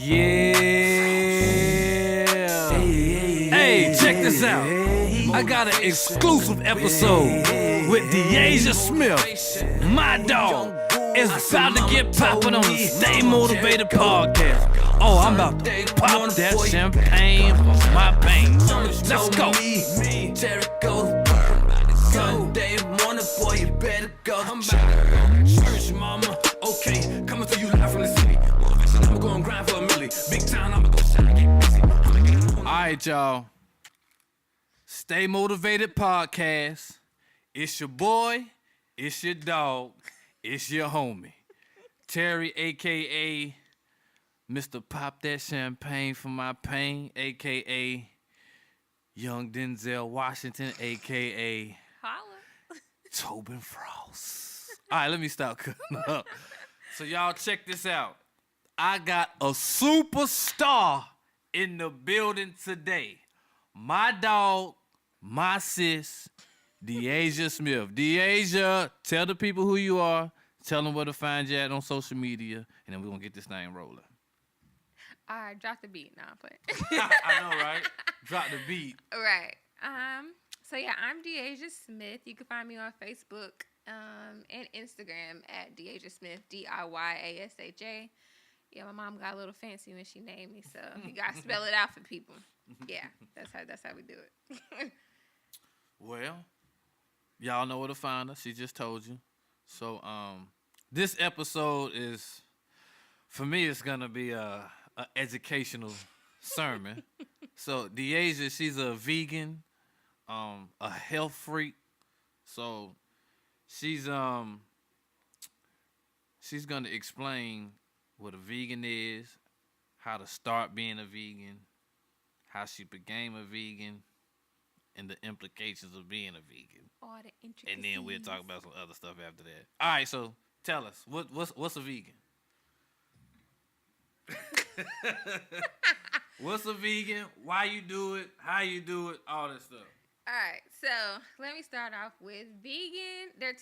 Hey, check this out. I got an exclusive episode with Diyasha Smith, my dog. It's about to get poppin' on the Stay Motivated podcast. Oh, I'm about to pop that champagne for my pain. Let's go. Sunday morning, boy, you better go. I'm about to church, mama. Okay, coming to you live from the city. I'ma go and grind for a milli. Big time, I'ma go shine and get busy. Alright, y'all. Stay Motivated podcast. It's your boy. It's your dog. It's your homie. Terry, a.k.a. Mr. Pop That Champagne for My Pain, a.k.a. Young Denzel Washington, a.k.a. Holla. Tobin Frost. All right, let me stop cutting up. So y'all check this out. I got a superstar in the building today. My dog, my sis, Diyasha Smith. Diyasha, tell the people who you are. Tell them where to find you at on social media. And then we're going to get this thing rolling. All right, drop the beat. Nah, I'm playing. I know, right? Drop the beat. Right. So yeah, I'm Diyasha Smith. You can find me on Facebook and Instagram at Diyasha Smith, Diyasha. Yeah, my mom got a little fancy when she named me, so you gotta spell it out for people. Yeah, that's how we do it. Well, y'all know where to find us. She just told you. So this episode is, for me, it's gonna be a educational sermon. So Diyasha, she's a vegan, a health freak. So she's gonna explain what a vegan is, how to start being a vegan, how she became a vegan, and the implications of being a vegan. All the intricacies. And then we'll talk about some other stuff after that. All right, so tell us, what's a vegan? What's a vegan? Why you do it? How you do it? All that stuff. All right, so let me start off with vegan. There are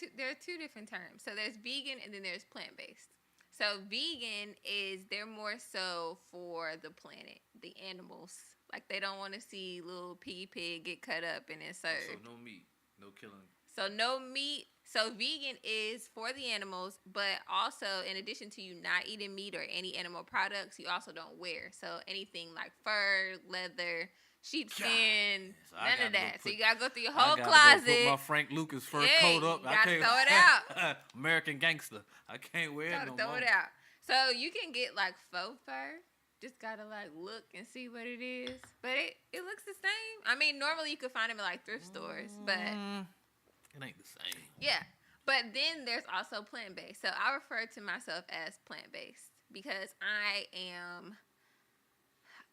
two different terms. So there's vegan and then there's plant-based. So vegan is they're more so for the planet, the animals. Like they don't want to see little piggy pig get cut up and then served. So no meat, no killing. So no meat. So vegan is for the animals, but also in addition to you not eating meat or any animal products, you also don't wear. So anything like fur, leather, sheepskin, none of that. So you gotta go through your whole closet. Put my Frank Lucas fur coat up. You gotta throw it out. American gangster. I can't wear it no more. Throw it out. So you can get like faux fur. Just gotta like look and see what it is. But it looks the same. I mean, normally you could find them in like thrift stores, but it ain't the same. Yeah. But then there's also plant-based. So I refer to myself as plant-based because I am,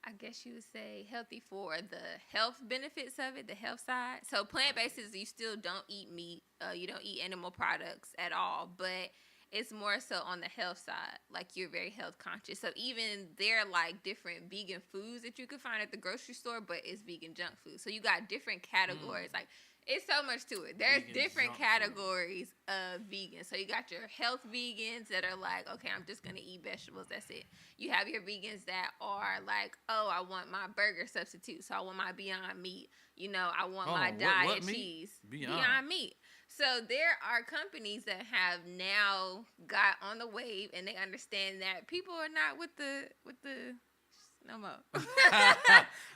I guess you would say, healthy for the health benefits of it, the health side. So plant-based is you still don't eat meat. You don't eat animal products at all. But it's more so on the health side. Like you're very health conscious. So even there are like different vegan foods that you can find at the grocery store, but it's vegan junk food. So you got different categories. Like it's so much to it. There's vegan different categories of vegans. So you got your health vegans that are like, okay, I'm just going to eat vegetables. That's it. You have your vegans that are like, oh, I want my burger substitute. So I want my Beyond Meat. You know, I want my diet cheese. Beyond Meat. So there are companies that have now got on the wave and they understand that people are not with the no more.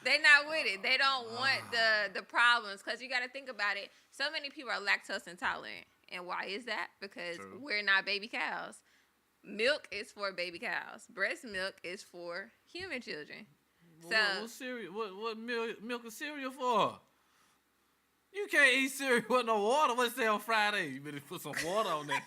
They're not with it. They don't want the problems because you got to think about it. So many people are lactose intolerant. And why is that? Because we're not baby cows. Milk is for baby cows. Breast milk is for human children. So what cereal? What milk is cereal for? You can't eat cereal with no water. What's that on Friday? You better put some water on that.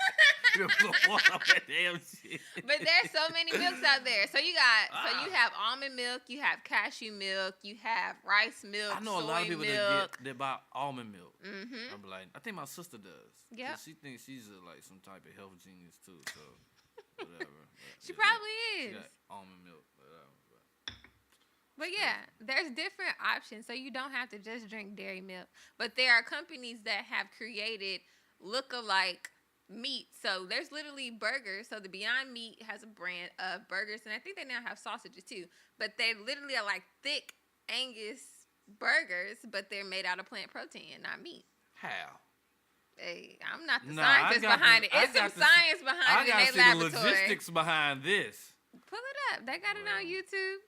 You better put water on that damn shit. But there's so many milks out there. So you have almond milk, you have cashew milk, you have rice milk, I know a lot of people that buy almond milk. Mm-hmm. I'm like, I think my sister does. Yeah. She thinks she's like some type of health genius too. So whatever. She probably is. She got almond milk. But yeah, there's different options. So you don't have to just drink dairy milk. But there are companies that have created look-alike meat. So there's literally burgers. So the Beyond Meat has a brand of burgers, and I think they now have sausages too. But they literally are like thick Angus burgers, but they're made out of plant protein, not meat. How? Hey, I'm not the scientist behind it. It's some science behind it in their laboratory. The logistics behind this. Pull it up. They got it on YouTube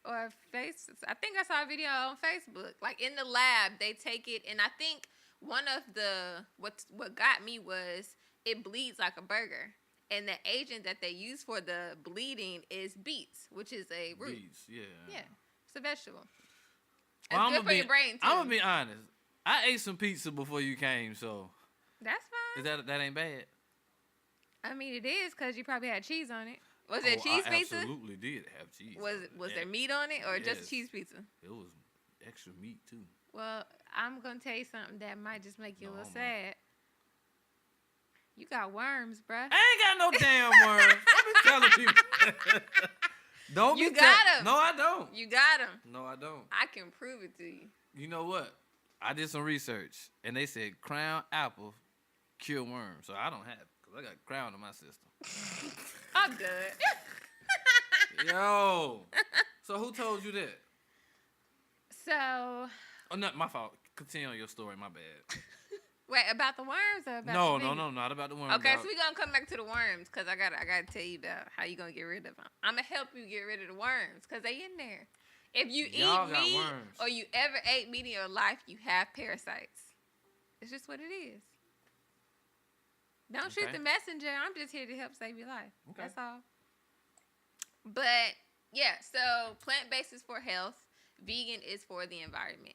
or Facebook. I think I saw a video on Facebook. Like in the lab, they take it, and I think one of the what got me was it bleeds like a burger, and the agent that they use for the bleeding is beets, which is a root. Beets, yeah. It's a vegetable. Well, it's good for your brain too. I'm gonna be honest. I ate some pizza before you came, so that's fine. Is that ain't bad? I mean, it is because you probably had cheese on it. Was it cheese pizza? Absolutely did have cheese. Was there meat on it or just cheese pizza? It was extra meat too. Well, I'm gonna tell you something that might just make you a little sad. You got worms, bruh. I ain't got no damn worms. I've been telling people. Don't you got them. No, I don't. You got them. No, I don't. I can prove it to you. You know what? I did some research, and they said Crown Apple cure worms, so I don't have it because I got Crown in my system. I'm good. Yo. So who told you that? So. Oh, not my fault. Continue on your story. My bad. Wait, about the worms or about no, the no, not about the worms. Okay, so we're going to come back to the worms because I gotta tell you about how you going to get rid of them. I'm going to help you get rid of the worms because they in there. If you eat meat or you ever ate meat in your life, you have parasites. It's just what it is. Don't shoot the messenger. I'm just here to help save your life. Okay. That's all. But, yeah, so plant-based is for health. Vegan is for the environment.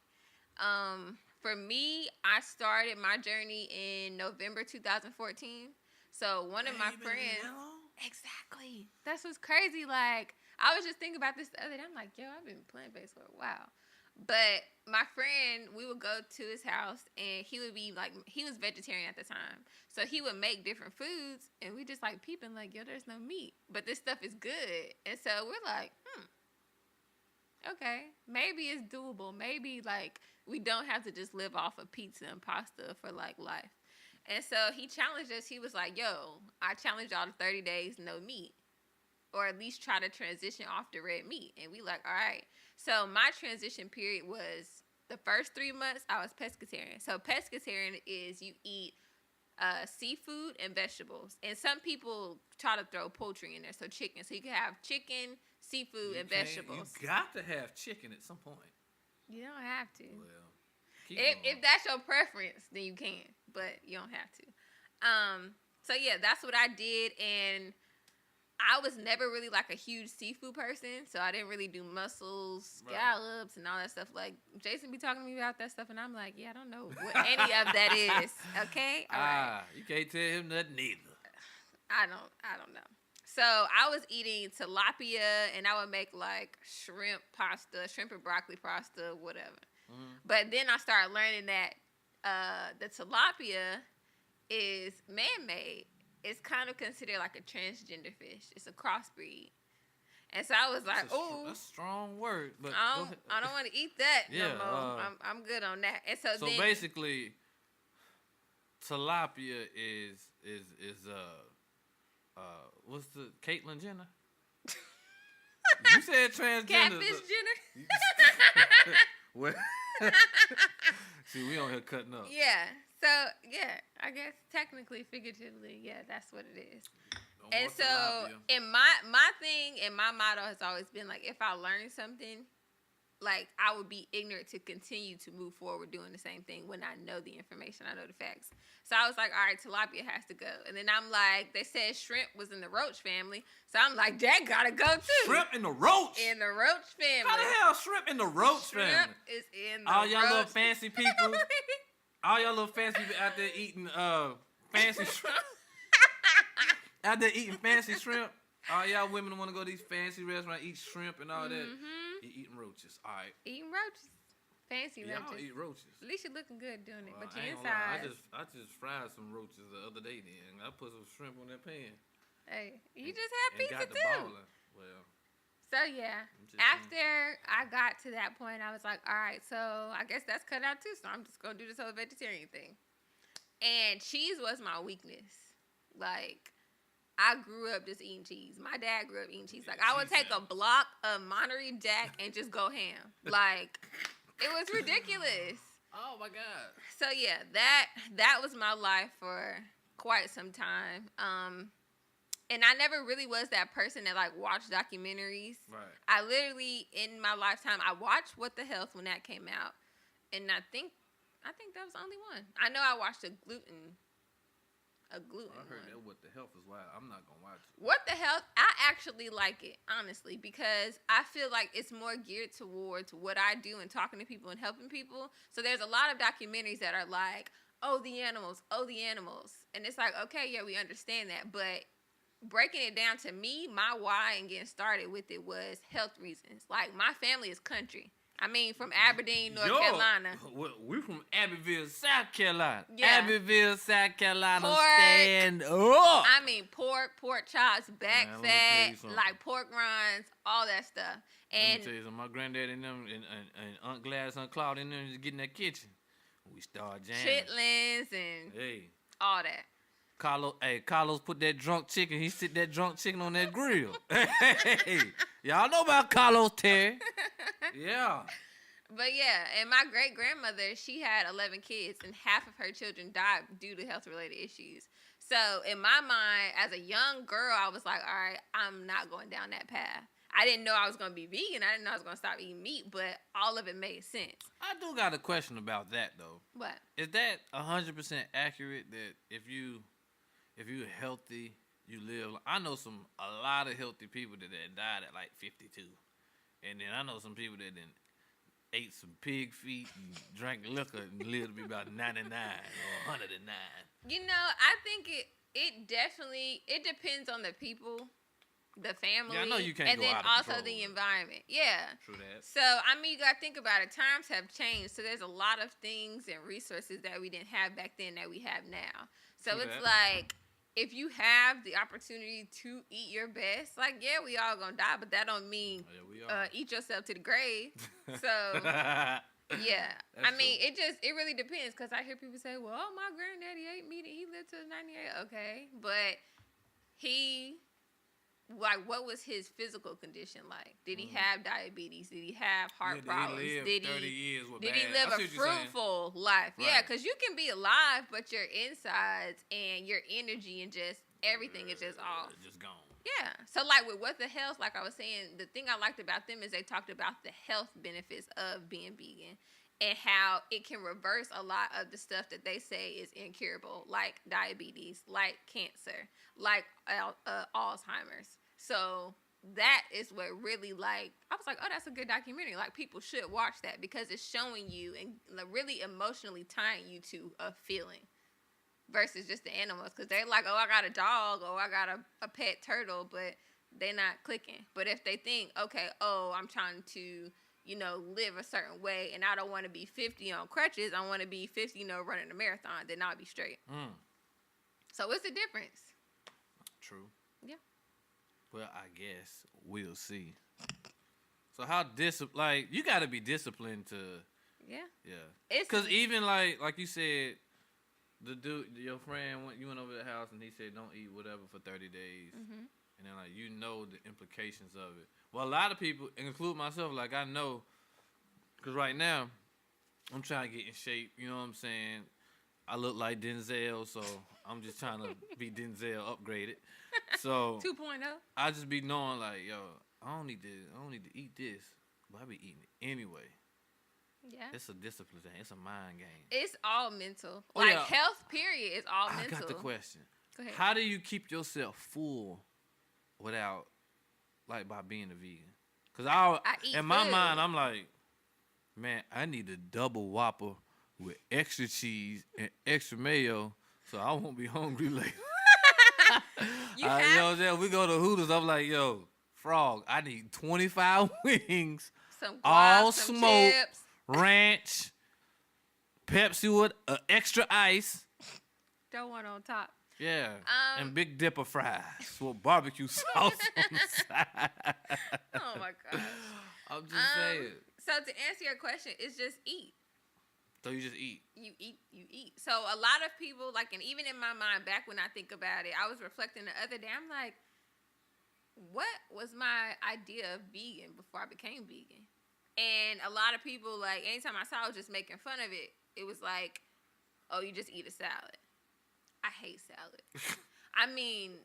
For me, I started my journey in November 2014. So one of my friends... Exactly. That's what's crazy. Like, I was just thinking about this the other day. I'm like, yo, I've been plant-based for a while. But my friend, we would go to his house, and he would be like, he was vegetarian at the time. So he would make different foods, and we just like peeping like, yo, there's no meat. But this stuff is good. And so we're like, okay, maybe it's doable. Maybe like we don't have to just live off of pizza and pasta for like life. And so he challenged us. He was like, yo, I challenge y'all to 30 days, no meat. Or at least try to transition off the red meat. And we like, all right. So my transition period was the first 3 months I was pescatarian. So pescatarian is you eat seafood and vegetables. And some people try to throw poultry in there. So chicken. So you can have chicken, seafood, and vegetables. You got to have chicken at some point. You don't have to. Well, if that's your preference, then you can. But you don't have to. So yeah, that's what I did. And I was never really like a huge seafood person, so I didn't really do mussels, scallops, and all that stuff. Like, Jason be talking to me about that stuff, and I'm like, yeah, I don't know what any of that is. Okay? All right. You can't tell him nothing either. I don't know. So I was eating tilapia, and I would make like shrimp and broccoli pasta, whatever. Mm-hmm. But then I started learning that the tilapia is man-made. It's kind of considered like a transgender fish. It's a crossbreed. And so I was like, oh. That's a strong word. But I don't want to eat that no more. I'm good on that. And so then, basically, tilapia is what's the Caitlyn Jenner? You said transgender. Catfish Jenner? Well, see, we on here cutting up. Yeah. So, yeah, I guess technically, figuratively, yeah, that's what it is. And so, in my thing and my motto has always been, like, if I learn something, like, I would be ignorant to continue to move forward doing the same thing when I know the information, I know the facts. So, I was like, all right, tilapia has to go. And then I'm like, they said shrimp was in the roach family. So, I'm like, that gotta go, too. Shrimp in the roach? In the roach family. How the hell shrimp in the roach family? Shrimp is in the all roach. Y'all little fancy people. All y'all little fancy people out there eating fancy shrimp. Out there eating fancy shrimp. All y'all women want to go to these fancy restaurants, eat shrimp and all that. You're eating roaches. All right. Eating roaches. Fancy roaches. Y'all eat roaches. At least you're looking good doing it. But you're inside. inside. I just fried some roaches the other day then. I put some shrimp on that pan. Hey, you just had pizza got the too. balling. Well. So, yeah, after I got to that point, I was like, all right, so I guess that's cut out too. So I'm just going to do this whole vegetarian thing. And cheese was my weakness. Like, I grew up just eating cheese. My dad grew up eating cheese. Like, I would take a block of Monterey Jack and just go ham. Like, it was ridiculous. Oh my God. So yeah, that was my life for quite some time. And I never really was that person that like watched documentaries. Right. I literally in my lifetime I watched What the Health when that came out, and I think that was the only one. I know I watched a gluten I heard one. that What the Health is wild. I'm not gonna watch it. What the Health? I actually like it, honestly, because I feel like it's more geared towards what I do and talking to people and helping people. So there's a lot of documentaries that are like, oh, the animals. And it's like, okay, yeah, we understand that. But breaking it down to me, my why and getting started with it was health reasons. Like, my family is country. I mean, from Aberdeen, North Carolina. We're from Abbeville, South Carolina. Yeah. Abbeville, South Carolina. Pork. Stand up. I mean, pork chops, back Man, let me tell you fat, something. like pork rinds, all that stuff. Let And me tell you something. My granddad and them and Aunt Gladys, Aunt Claude and them just get in that kitchen. We start jamming. chitlins and Hey. all that. Carlos put that drunk chicken. He sit that drunk chicken on that grill. Hey, y'all know about Carlos Terry. Yeah. But yeah, and my great grandmother, she had 11 kids, and half of her children died due to health related issues. So in my mind, as a young girl, I was like, all right, I'm not going down that path. I didn't know I was going to be vegan. I didn't know I was going to stop eating meat, but all of it made sense. I do got a question about that though. What? Is that 100% accurate that if you healthy, you live? I know a lot of healthy people that died at like 52, and then I know some people that then ate some pig feet and drank liquor and lived to be about 99 or 109. You know, I think it definitely depends on the people, the family, Yeah, I know you can't and go then out of also control the with it. environment. Yeah. True that. So, I mean, you got to think about it. Times have changed. So, there's a lot of things and resources that we didn't have back then that we have now. So, True it's that. like, if you have the opportunity to eat your best, like, yeah, we all going to die, but that don't mean Yeah, we are. eat yourself to the grave. So, yeah. That's I mean, true. it really depends, because I hear people say, well, oh, my granddaddy ate meat and he lived to 98. Okay. But what was his physical condition like? Did he have diabetes? Did he have heart problems? Did he live 30 years with did bad? he live I a see what you're saying. fruitful life? Yeah, Right. because you can be alive, but your insides and your energy and just everything is just off. Just gone. Yeah. So, like, with What the Health, like I was saying, the thing I liked about them is they talked about the health benefits of being vegan and how it can reverse a lot of the stuff that they say is incurable, like diabetes, like cancer, like Alzheimer's. So that is what really, like, I was like, oh, that's a good documentary. Like, people should watch that because it's showing you and really emotionally tying you to a feeling versus just the animals. Because they're like, oh, I got a dog, or I got a pet turtle, but they're not clicking. But if they think, okay, oh, I'm trying to, live a certain way, and I don't want to be 50 on crutches, I want to be 50, running a marathon, then I'll be straight. So what's the difference? True. Yeah. Well, I guess we'll see. So how you got to be disciplined to. Yeah. Yeah. Because even like you said, the dude, your friend, you went over to the house and he said don't eat whatever for 30 days. Mm-hmm. And then the implications of it. Well, a lot of people, include myself, like I know, because right now I'm trying to get in shape. You know what I'm saying? I look like Denzel, so I'm just trying to be Denzel upgraded. So 2.0. I just be knowing like, yo, I don't need to eat this, but I be eating it anyway. Yeah. It's a discipline thing. It's a mind game. It's all mental. Oh, like yeah. health, period, is all I mental. got the question. Go ahead. How do you keep yourself full without, like, by being a vegan? Because I eat in my food. mind, I'm like, man, I need a double Whopper with extra cheese and extra mayo, so I won't be hungry later. We go to Hooters. I'm like, yo, Frog, I need 25 wings, some guac, all some smoked, chips. ranch, Pepsi with extra ice. Throw one on top. Yeah, and Big Dipper fries with barbecue sauce on the side. Oh my gosh. I'm just saying. So to answer your question, it's just eat. So you just eat. You eat. So a lot of people, like, and even in my mind, back when I think about it, I was reflecting the other day. I'm like, what was my idea of vegan before I became vegan? And a lot of people, like, anytime I saw, I was just making fun of it. It was like, oh, you just eat a salad. I hate salad. I mean,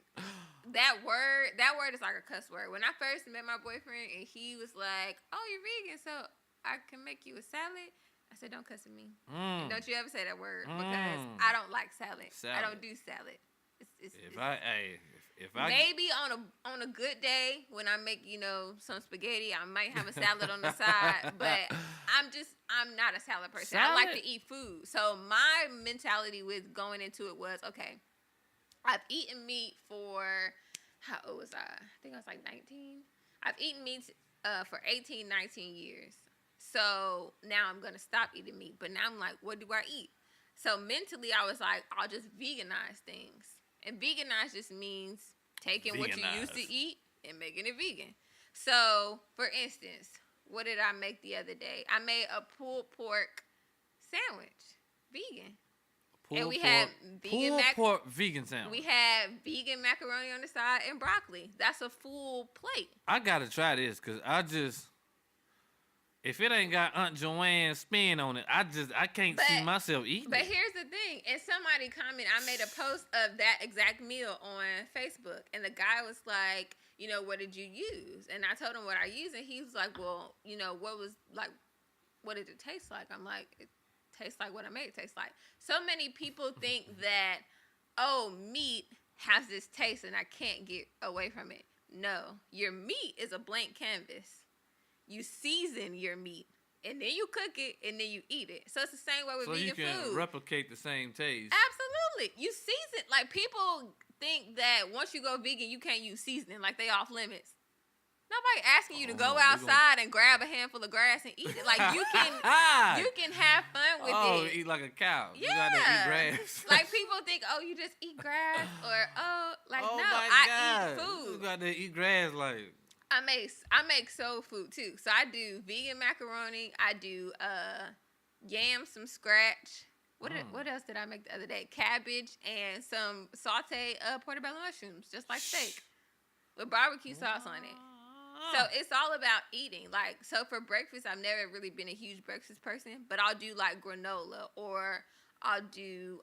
that word is like a cuss word. When I first met my boyfriend and he was like, oh, you're vegan, so I can make you a salad. I said, don't cuss at me. And don't you ever say that word because I don't like salad. I don't do salad. If I maybe on a good day when I make, some spaghetti, I might have a salad on the side, but I'm not a salad person. I like to eat food. So my mentality with going into it was, okay, I've eaten meat for, how old was I? I think I was like 19. I've eaten meat for 18, 19 years. So now I'm going to stop eating meat. But now I'm like, what do I eat? So mentally I was like, I'll just veganize things. And veganize just means taking what you used to eat and making it vegan. So, for instance, what did I make the other day? I made a pulled pork sandwich, vegan. Pulled pork vegan sandwich. We had vegan macaroni on the side and broccoli. That's a full plate. I gotta try this because if it ain't got Aunt Joanne's spin on it, I can't see myself eating But it. here's the thing. And somebody commented, I made a post of that exact meal on Facebook. And the guy was like, what did you use? And I told him what I used. And he was like, well, what did it taste like? I'm like, it tastes like what I made it taste like. So many people think that, meat has this taste and I can't get away from it. No, your meat is a blank canvas. You season your meat, and then you cook it, and then you eat it. So it's the same way with vegan food. So you can replicate the same taste. Absolutely. You season. Like, people think that once you go vegan, you can't use seasoning. Like, they off limits. Nobody asking you to go outside and grab a handful of grass and eat it. Like, you can have fun with it. Oh, eat like a cow. Yeah. You gotta eat grass. Like, people think, you just eat grass, or, I eat food. You gotta eat grass, like... I make soul food too. So I do vegan macaroni. I do yams from scratch. What else did I make the other day? Cabbage and some sauteed portobello mushrooms, just like steak, with barbecue sauce on it. So it's all about eating. Like, so for breakfast, I've never really been a huge breakfast person, but I'll do like granola, or I'll do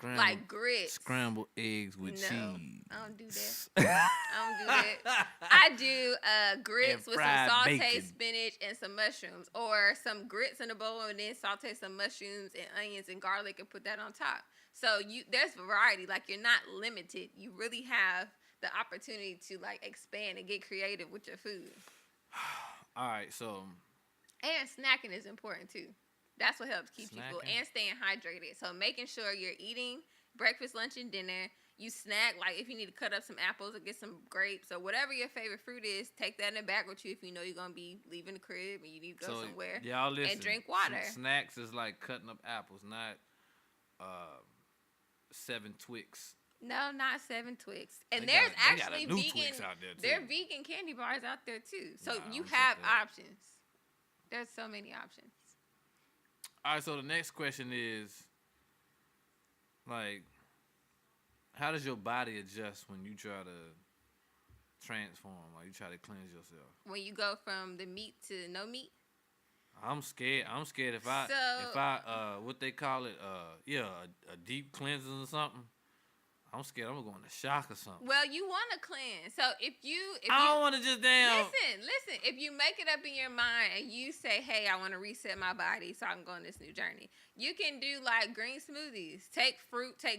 like grits. Scrambled eggs with cheese. I don't do that. I do grits with some sauteed bacon, spinach, and some mushrooms. Or some grits in a bowl and then saute some mushrooms and onions and garlic and put that on top. So there's variety. Like, you're not limited. You really have the opportunity to, like, expand and get creative with your food. All right, so... And snacking is important, too. That's what helps keep you full and staying hydrated. So making sure you're eating breakfast, lunch, and dinner. You snack, like if you need to cut up some apples or get some grapes or whatever your favorite fruit is, take that in the bag with you if you know you're going to be leaving the crib and you need to go somewhere. Y'all listen, and drink water. Snacks is like cutting up apples, not 7 Twix. No, not 7 Twix. And there's actually vegan. There are vegan candy bars out there too. So you have options. There's so many options. All right, so the next question is, like, how does your body adjust when you try to transform, like you try to cleanse yourself? When you go from the meat to no meat? I'm scared if I what they call it, a deep cleansing or something. I'm scared I'm gonna go into shock or something. Well, you want to cleanse. So if I don't want to just damn. Listen. If you make it up in your mind and you say, "Hey, I want to reset my body so I can go on this new journey," you can do like green smoothies. Take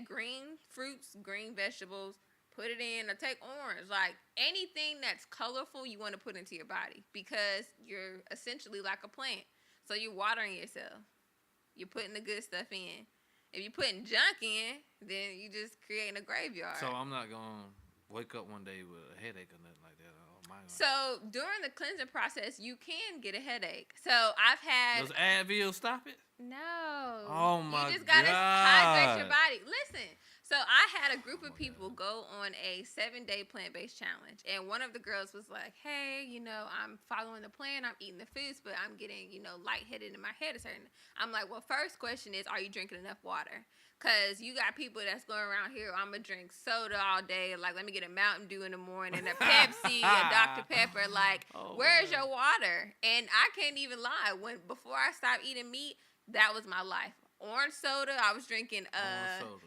green fruits, green vegetables, put it in, or take orange. Like anything that's colorful, you want to put into your body because you're essentially like a plant. So you're watering yourself. You're putting the good stuff in. If you're putting junk in, then you just creating a graveyard. So I'm not going to wake up one day with a headache or nothing like that. So during the cleansing process, you can get a headache. So I've had... Does Advil stop it? No. Oh, my God. You just got to hydrate your body. Listen. So I had a group of people go on a 7-day plant-based challenge. And one of the girls was like, hey, I'm following the plan. I'm eating the foods, but I'm getting, lightheaded in my head. I'm like, well, first question is, are you drinking enough water? Because you got people that's going around here, I'm going to drink soda all day. Like, let me get a Mountain Dew in the morning, a Pepsi, a Dr. Pepper. Like, where's your water? And I can't even lie. Before I stopped eating meat, that was my life. Orange soda. I was drinking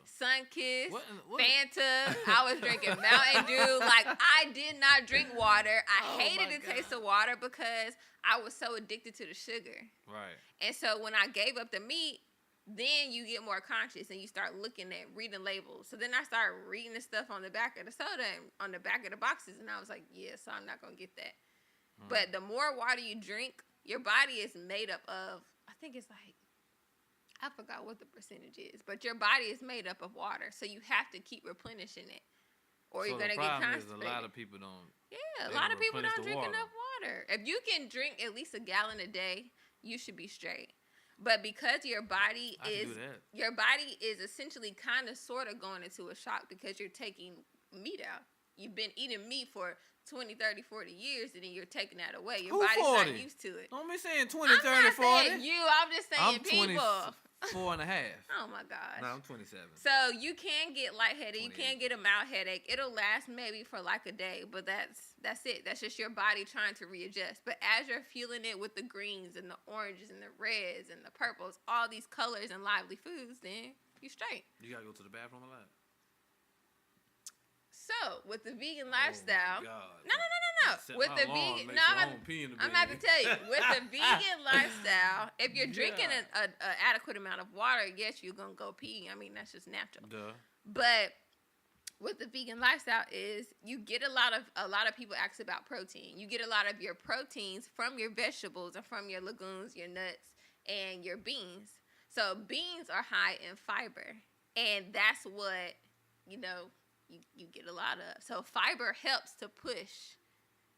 Sunkist, Fanta. I was drinking Mountain Dew. Like, I did not drink water. I hated the taste of water because I was so addicted to the sugar. Right. And so when I gave up the meat, then you get more conscious and you start reading labels. So then I started reading the stuff on the back of the soda and on the back of the boxes. And I was like, yeah, so I'm not going to get that. But the more water you drink, your body is made up of, I think it's like, I forgot what the percentage is, but your body is made up of water, so you have to keep replenishing it, or you're gonna get constipated. A lot of people don't. Yeah, a lot of people don't drink enough water. If you can drink at least a gallon a day, you should be straight. But because your body is essentially kind of sort of going into a shock because you're taking meat out. You've been eating meat for 20, 30, 40 years, and then you're taking that away. Your body's 40? not used to it. Don't be saying 20, 30, 40. I'm not saying you. I'm just saying people. I'm 24 and a half. Oh, my gosh. No, I'm 27. So you can get lightheaded. 28. You can get a mild headache. It'll last maybe for like a day, but that's it. That's just your body trying to readjust. But as you're feeling it with the greens and the oranges and the reds and the purples, all these colors and lively foods, then you straight. You got to go to the bathroom a lot. So, with the vegan lifestyle, no. With the vegan, I'm about to tell you, with the vegan lifestyle, if you're drinking an adequate amount of water, yes, you're gonna go pee. I mean, that's just natural. Duh. But with the vegan lifestyle, is you get a lot of people ask about protein. You get a lot of your proteins from your vegetables and from your legumes, your nuts, and your beans. So beans are high in fiber, and that's what you get a lot of. So fiber helps to push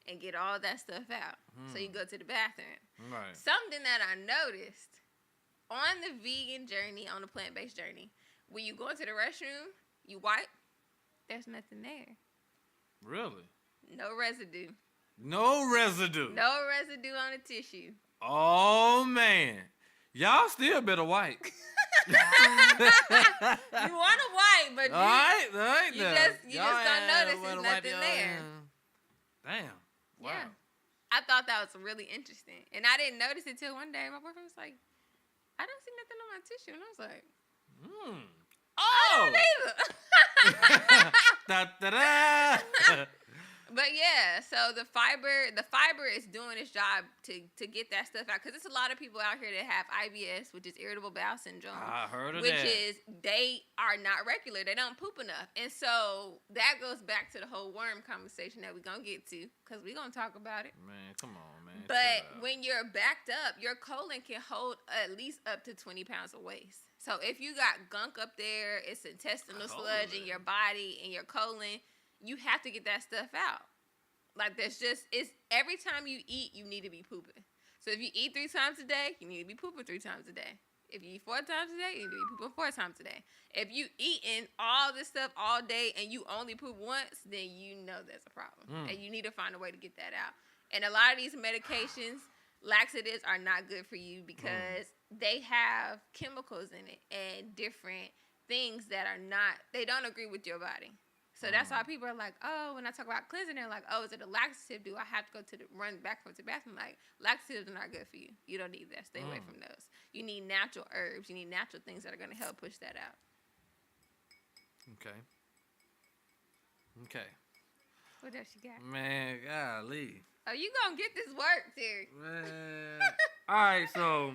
and get all that stuff out. So you go to the bathroom. Right. Something that I noticed on the vegan journey, on the plant-based journey, when you go into the restroom, you wipe, there's nothing there. Really? No residue. No residue. No residue on the tissue. Oh, man. Y'all still better wipe. You want to wipe, but you just don't notice there's nothing there. Damn. Wow. Yeah. I thought that was really interesting. And I didn't notice it till one day. My boyfriend was like, I don't see nothing on my tissue. And I was like, I don't either. Da-da-da. But yeah, so the fiber is doing its job to get that stuff out. Because there's a lot of people out here that have IBS, which is irritable bowel syndrome. I heard of which that. Which is, they are not regular. They don't poop enough. And so that goes back to the whole worm conversation that we're going to get to. Because we're going to talk about it. Man, come on, man. But when you're backed up, your colon can hold at least up to 20 pounds of waste. So if you got gunk up there, it's intestinal sludge in your body, in your colon, you have to get that stuff out. Like, it's every time you eat, you need to be pooping. So if you eat 3 times a day, you need to be pooping 3 times a day. If you eat 4 times a day, you need to be pooping 4 times a day. If you eating all this stuff all day and you only poop once, then you know there's a problem. And you need to find a way to get that out. And a lot of these medications, laxatives, are not good for you because they have chemicals in it and different things that they don't agree with your body. So that's why people are like, oh, when I talk about cleansing, they're like, oh, is it a laxative? Do I have to go run back to the bathroom? Like, laxatives are not good for you. You don't need that. Stay away from those. You need natural herbs. You need natural things that are going to help push that out. Okay. What else you got? Man, golly. Oh, you going to get this work, Terry. Man. All right, so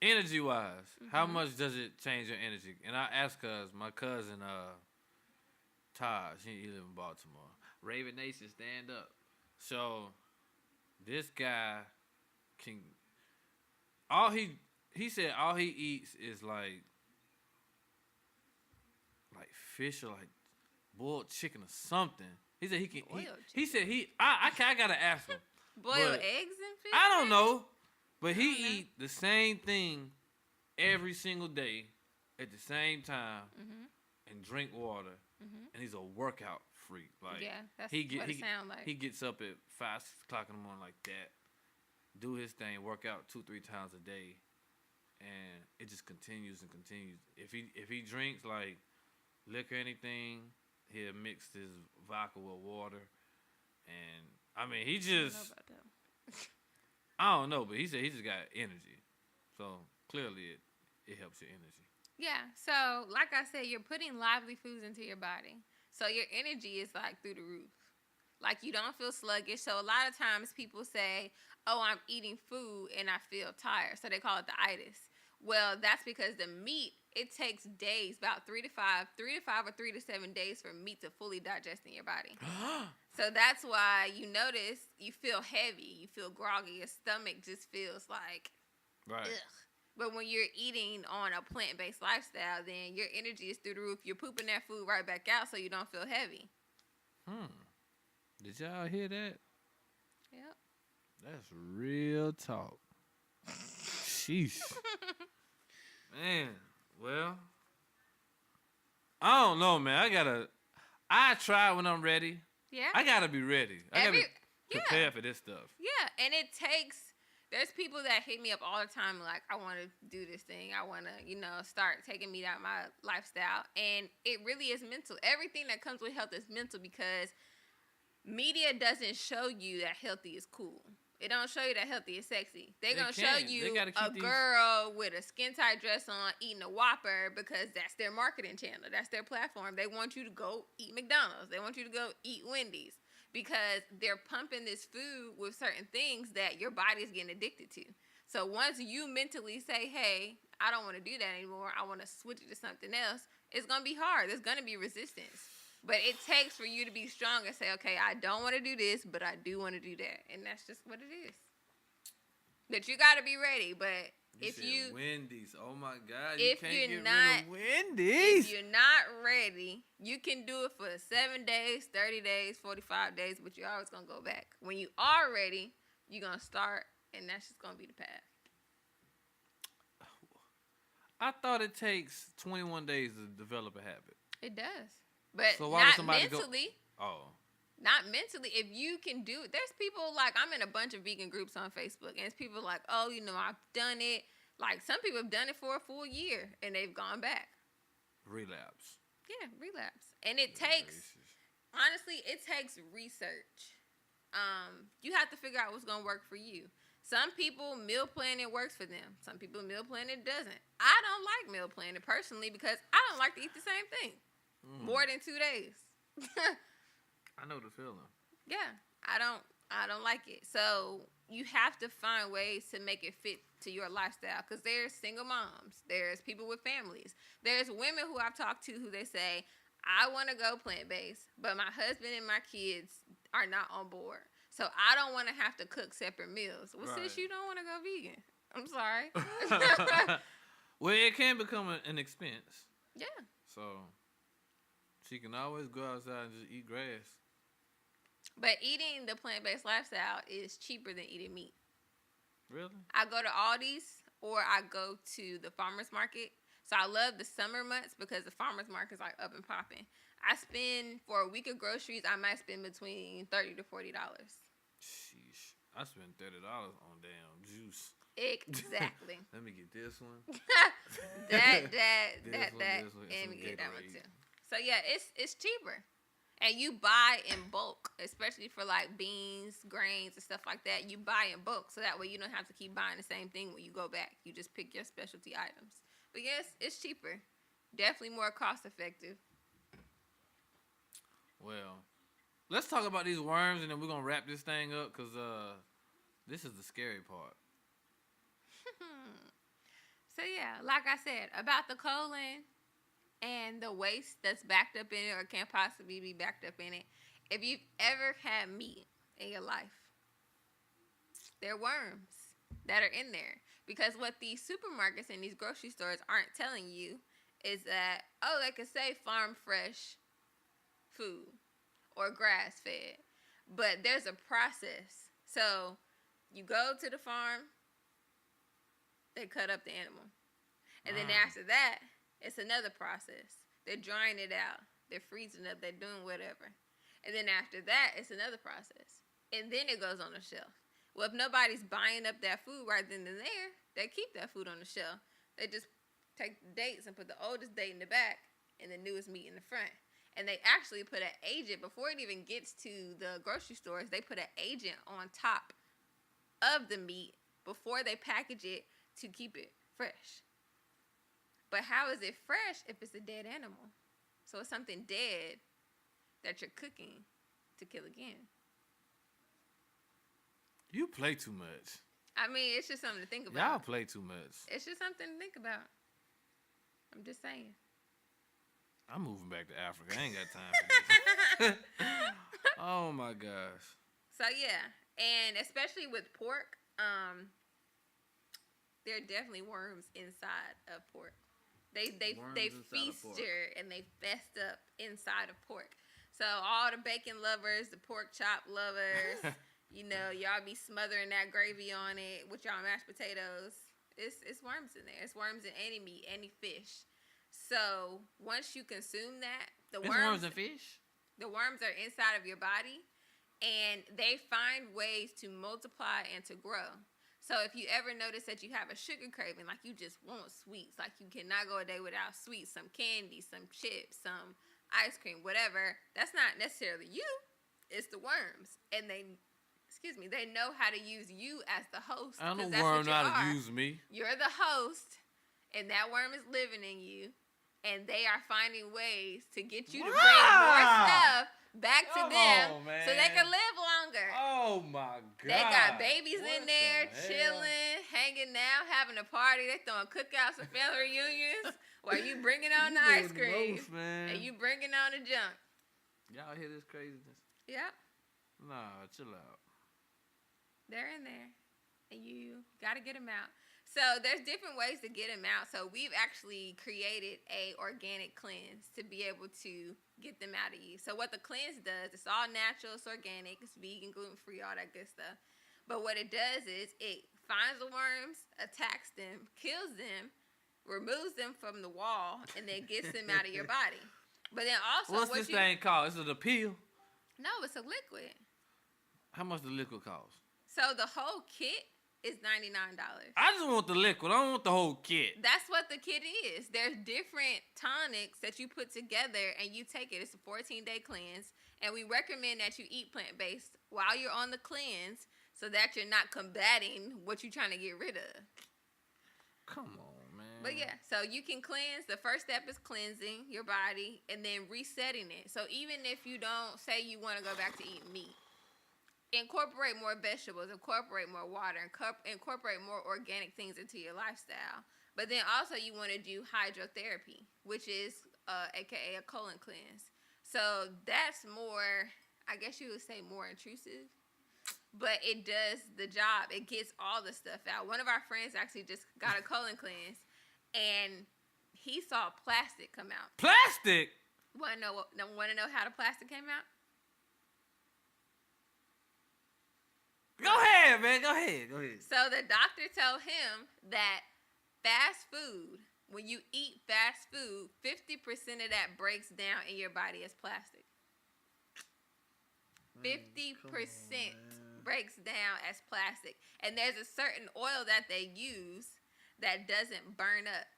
energy-wise, how much does it change your energy? And I ask because my cousin, Todd, he live in Baltimore. Raven Nation, stand up. So this guy can, he said all he eats is like fish or like boiled chicken or something. He said he can eat. He said I gotta ask him. Boiled eggs and fish? I don't know. But he eat the same thing every single day at the same time. and drink water, and he's a workout freak. Like that's what it sounds like. He gets up at 5, 6 o'clock in the morning like that, do his thing, work out 2-3 times a day, and it just continues and continues. If he drinks like liquor or anything, he'll mix his vodka with water, and I mean he just I don't know, but he said he just got energy, so clearly it helps your energy. Yeah, so like I said, you're putting lively foods into your body. So your energy is like through the roof. Like you don't feel sluggish. So a lot of times people say, oh, I'm eating food and I feel tired. So they call it the itis. Well, that's because the meat, it takes days, about 3 to 5 or 3 to 7 days for meat to fully digest in your body. So that's why you notice you feel heavy, you feel groggy, your stomach just feels like, right. Ugh. But when you're eating on a plant-based lifestyle, then your energy is through the roof. You're pooping that food right back out so you don't feel heavy. Did y'all hear that? Yep. That's real talk. Sheesh. Man, well, I don't know, man. I try when I'm ready. Yeah. I gotta be ready. I gotta be prepared for this stuff. Yeah, and it takes... There's people that hit me up all the time like, I want to do this thing. I want to, start taking meat out of my lifestyle. And it really is mental. Everything that comes with health is mental because media doesn't show you that healthy is cool. It don't show you that healthy is sexy. They're going to show you a girl with a skin-tight dress on eating a Whopper because that's their marketing channel. That's their platform. They want you to go eat McDonald's. They want you to go eat Wendy's. Because they're pumping this food with certain things that your body is getting addicted to. So once you mentally say, hey, I don't want to do that anymore, I want to switch it to something else, it's going to be hard. There's going to be resistance. But it takes for you to be strong and say, okay, I don't want to do this, but I do want to do that. And that's just what it is. But you got to be ready. But if you... Wendy's. Oh, my God. If you can't you're get not, rid of Wendy's. If you're not ready, you can do it for 7 days, 30 days, 45 days, but you're always going to go back. When you are ready, you're going to start, and that's just going to be the path. I thought it takes 21 days to develop a habit. It does. But so why not mentally. Not mentally. If you can do it. There's people like, I'm in a bunch of vegan groups on Facebook, and it's people like, oh, I've done it. Like, some people have done it for a full year, and they've gone back. Relapse. Yeah, relapse. And it takes, honestly, it takes research. You have to figure out what's going to work for you. Some people, meal planning works for them. Some people, meal planning doesn't. I don't like meal planning personally because I don't like to eat the same thing more than 2 days. I know the feeling. Yeah, I don't like it. So you have to find ways to make it fit to your lifestyle because there's single moms. There's people with families. There's women who I've talked to who they say, I want to go plant-based, but my husband and my kids are not on board. So I don't want to have to cook separate meals. Well, sis, you don't want to go vegan. I'm sorry. Well, it can become an expense. Yeah. So she can always go outside and just eat grass. But eating the plant-based lifestyle is cheaper than eating meat. Really? I go to Aldi's or I go to the farmer's market. So I love the summer months because the farmer's market's like up and popping. I spend, for a week of groceries, I might spend between $30 to $40. Sheesh. I spend $30 on damn juice. Exactly. Let me get this one. that, and we get that one too. So yeah, it's cheaper. And you buy in bulk, especially for like beans, grains, and stuff like that. You buy in bulk, so that way you don't have to keep buying the same thing when you go back. You just pick your specialty items. But yes, it's cheaper. Definitely more cost effective. Well, let's talk about these worms, and then we're going to wrap this thing up, because this is the scary part. So yeah, like I said, about the colon and the waste that's backed up in it or can't possibly be backed up in it. If you've ever had meat in your life, there are worms that are in there. Because what these supermarkets and these grocery stores aren't telling you is that, oh, they could say farm fresh food or grass fed. But there's a process. So you go to the farm, they cut up the animal. And then after that, it's another process. They're drying it out. They're freezing up. They're doing whatever. And then after that, it's another process. And then it goes on the shelf. Well, if nobody's buying up that food right then and there, they keep that food on the shelf. They just take the dates and put the oldest date in the back and the newest meat in the front. And they actually put an agent, before it even gets to the grocery stores, they put an agent on top of the meat before they package it to keep it fresh. But how is it fresh if it's a dead animal? So it's something dead that you're cooking to kill again. You play too much. I mean, it's just something to think about. Y'all play too much. It's just something to think about. I'm just saying. I'm moving back to Africa. I ain't got time for this. Oh my gosh. So yeah, and especially with pork, there are definitely worms inside of pork. They feaster and they fest up inside of pork. So all the bacon lovers, the pork chop lovers, you know, y'all be smothering that gravy on it with y'all mashed potatoes. It's worms in there. It's worms in any meat, any fish. So once you consume that, the worms and fish. The worms are inside of your body, and they find ways to multiply and to grow. So if you ever notice that you have a sugar craving, like you just want sweets, like you cannot go a day without sweets, some candy, some chips, some ice cream, whatever, that's not necessarily you. It's the worms. And they know how to use you as the host. I don't know worm know how to use me. You're the host, and that worm is living in you, and they are finding ways to get you to bring more stuff back to them so they can live longer. Oh my God. They got babies in there chilling, hanging out, having a party. They throwing cookouts and family reunions while you bringing on the ice cream and you bringing on the junk. Y'all hear this craziness? Yep. Nah, chill out. They're in there, and you got to get them out. So there's different ways to get them out. So we've actually created a organic cleanse to be able to get them out of you. So what the cleanse does, it's all natural, it's organic, it's vegan, gluten-free, all that good stuff. But what it does is it finds the worms, attacks them, kills them, removes them from the wall, and then gets them out of your body. But then also, what's this thing called? Is it a pill? No, it's a liquid. How much the liquid cost? So the whole kit is $99. I just want the liquid. I don't want the whole kit. That's what the kit is. There's different tonics that you put together and you take it. It's a 14-day cleanse. And we recommend that you eat plant-based while you're on the cleanse so that you're not combating what you're trying to get rid of. Come on, man. But yeah, so you can cleanse. The first step is cleansing your body and then resetting it. So even if you don't say you want to go back to eating meat, incorporate more vegetables, incorporate more water, incorporate more organic things into your lifestyle. But then also you want to do hydrotherapy, which is aka a colon cleanse. So that's more, I guess you would say more intrusive, but it does the job. It gets all the stuff out. One of our friends actually just got a colon cleanse, and he saw plastic come out. Plastic? Want to know how the plastic came out? Go ahead, man. Go ahead. So the doctor told him that fast food, when you eat fast food, 50% of that breaks down in your body as plastic. 50% breaks down as plastic. And there's a certain oil that they use that doesn't burn up.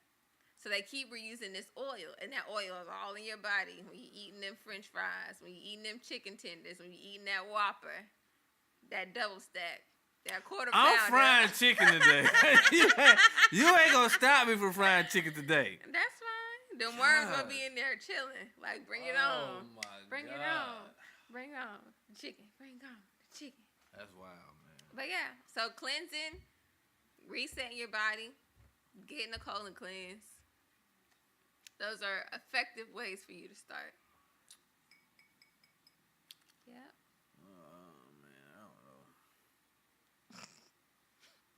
So they keep reusing this oil, and that oil is all in your body. When you're eating them French fries, when you're eating them chicken tenders, when you're eating that Whopper, that double stack, that quarter pounder. I'm frying chicken today. You ain't gonna stop me from frying chicken today. That's fine. The worms will be in there chilling. Like, bring it on. Oh my Bring God. it on. Bring on the chicken. Bring on the chicken. That's wild, man. But yeah, so cleansing, resetting your body, getting a colon cleanse. Those are effective ways for you to start. Yep.